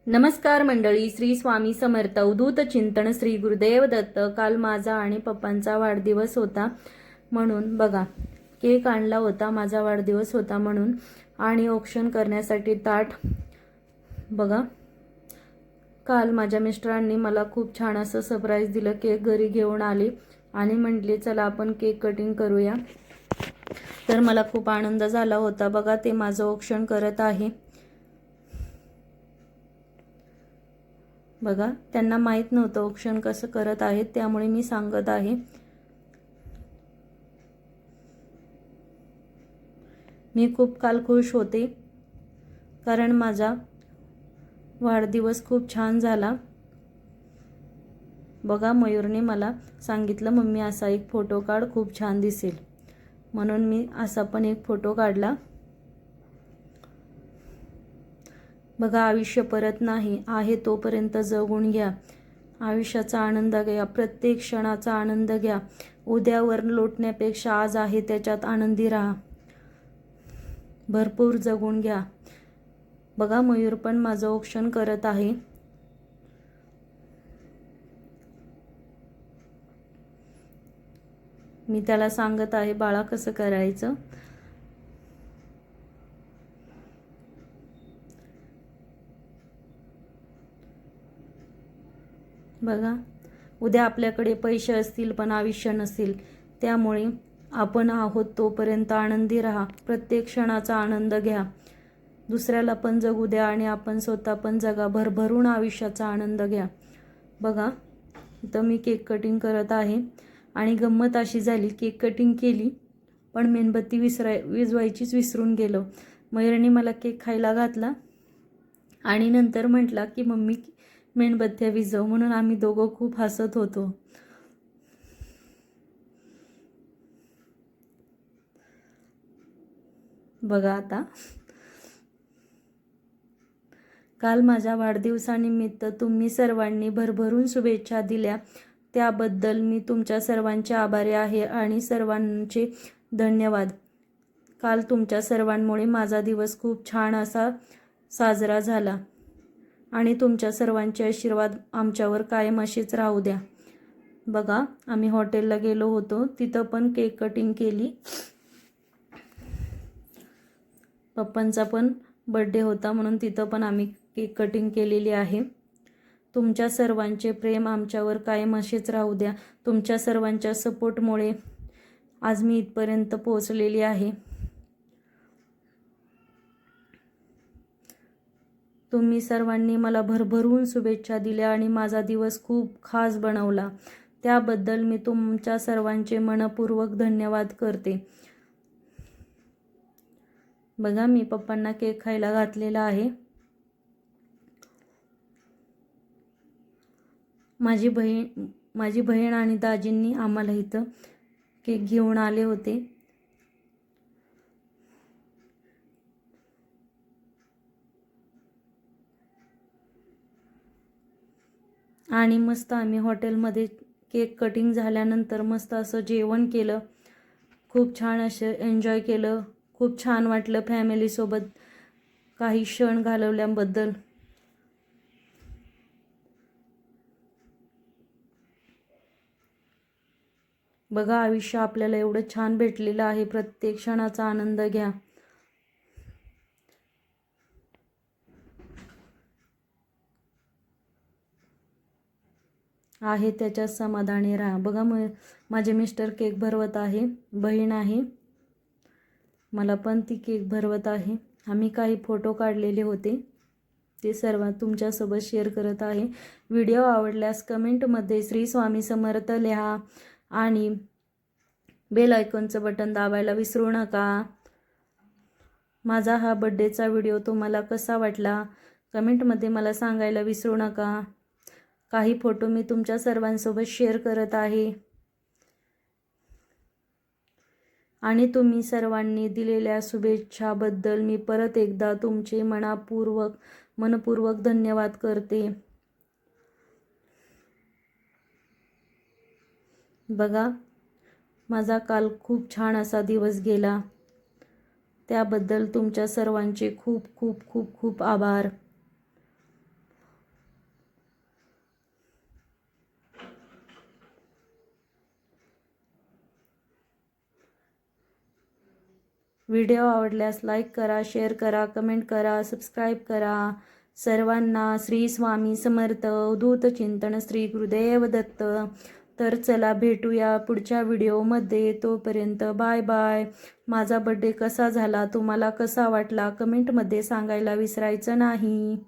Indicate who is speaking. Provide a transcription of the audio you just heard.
Speaker 1: नमस्कार मंडळी, श्री स्वामी समर्थ. अवधूत चिंतन श्री गुरुदेव दत्त. काल माझा आणि पप्पांचा वाढदिवस होता म्हणून बघा केक आणला होता. माझा वाढदिवस होता म्हणून आणि ऑक्शन करण्यासाठी ताट बघा. काल माझ्या मिस्टरांनी मला खूप छान असं सरप्राईज दिलं. केक घरी घेऊन आले आणि म्हटले चला आपण केक कटिंग करूया. तर मला खूप आनंद झाला होता. बघा ते माझं ऑक्शन करत आहे. बघा त्यांना माहीत नव्हतं ऑक्शन कसं करत आहेत, त्यामुळे मी सांगत आहे. मी खूप काल खुश होते कारण माझा वाढदिवस खूप छान झाला. बघा मयूरने मला सांगितलं मम्मी असा एक फोटो काढ, खूप छान दिसेल, म्हणून मी असा पण एक फोटो काढला. बघा आयुष्य परत नाही, आहे तोपर्यंत जगून घ्या. आयुष्याचा आनंद घ्या, प्रत्येक क्षणाचा आनंद घ्या. उद्यावर लोटण्यापेक्षा आज आहे त्याच्यात आनंदी राहा. भरपूर जगून घ्या. बघा मयूर पण माझं ऑक्शन करत आहे. मी त्याला सांगत आहे बाळा कसं करायचं. बघा उद्या आपल्याकडे पैसे असतील पण आयुष्य नसेल, त्यामुळे आपण आहोत तोपर्यंत आनंदी राहा. प्रत्येक क्षणाचा आनंद घ्या. दुसऱ्याला पण जगू द्या आणि आपण स्वतः पण जगा. भरभरून आयुष्याचा आनंद घ्या. बघा इथं मी केक कटिंग करत आहे आणि गंमत अशी झाली, केक कटिंग केली पण मेणबत्ती विझवायचीच विसरून गेलो. मयूरने मला केक खायला घातला आणि नंतर म्हटला की मम्मी मेणबत्त्या विझव, म्हणून आम्ही दोघं खूप हसत होतो. बघा आता काल माझ्या वाढदिवसानिमित्त तुम्ही सर्वांनी भरभरून शुभेच्छा दिल्या, त्याबद्दल मी तुमच्या सर्वांचे आभारी आहे आणि सर्वांचे धन्यवाद. काल तुमच्या सर्वांमुळे माझा दिवस खूप छान असा साजरा झाला आणि तुमच्या सर्वांचे आशीर्वाद आमच्यावर कायम असेच राहू द्या. बघा आम्ही हॉटेलला गेलो होतो, तिथं पण केक कटिंग केली. पप्पांचा पण बर्थडे होता म्हणून तिथं पण आम्ही केक कटिंग केलेली आहे. तुमच्या सर्वांचे प्रेम आमच्यावर कायम असेच राहू द्या. तुमच्या सर्वांच्या सपोर्टमुळे आज मी इथपर्यंत पोहोचलेली आहे. तुम्ही सर्वांनी मला भरभरून शुभेच्छा दिल्या आणि माझा दिवस खूप खास बनवला, त्याबद्दल मी तुमच्या सर्वांचे मनपूर्वक धन्यवाद करते. बघा मी पप्पांना केक खायला घातलेला आहे. माझी बहीण आणि दाजींनी आम्हाला इथं केक घेऊन आले होते. आणि मस्त आम्ही हॉटेलमध्ये केक कटिंग झाल्यानंतर मस्त असं जेवण केलं. खूप छान असं एन्जॉय केलं. खूप छान वाटलं फॅमिलीसोबत काही क्षण घालवल्याबद्दल. बघा आयुष्य आपल्याला एवढं छान भेटलेलं आहे. प्रत्येक क्षणाचा आनंद घ्या. आहे त्याच्यात समाधानी राहा. बघा माझे मिस्टर केक भरवत आहे. बहीण आहे मला पण ती केक भरवत आहे. आम्ही काही फोटो काढलेले होते, ते सर्व तुमच्यासोबत शेअर करत आहे. व्हिडिओ आवडल्यास कमेंटमध्ये श्री स्वामी समर्थ लिहा आणि बेल आयकॉनचं बटन दाबायला विसरू नका. माझा हा बर्थडेचा व्हिडिओ तुम्हाला कसा वाटला कमेंटमध्ये मला सांगायला विसरू नका. काही फोटो मी तुमच्या सर्वांसोबत शेअर करत आहे आणि तुम्ही सर्वांनी दिलेल्या शुभेच्छाबद्दल मी परत एकदा तुमचे मनपूर्वक धन्यवाद करते. बघा माझा काल खूप छान असा दिवस गेला, त्याबद्दल तुमच्या सर्वांचे खूप खूप खूप खूप आभार. व्हिडिओ आवडल्यास लाईक करा, शेअर करा, कमेंट करा, सबस्क्राईब करा. सर्वांना श्री स्वामी समर्थ. अवधूत चिंतन श्री गुरुदेव दत्त. तर चला भेटूया पुढच्या व्हिडिओमध्ये. तोपर्यंत बाय बाय. माझा बड्डे कसा झाला, तुम्हाला कसा वाटला, कमेंटमध्ये सांगायला विसरायचं नाही.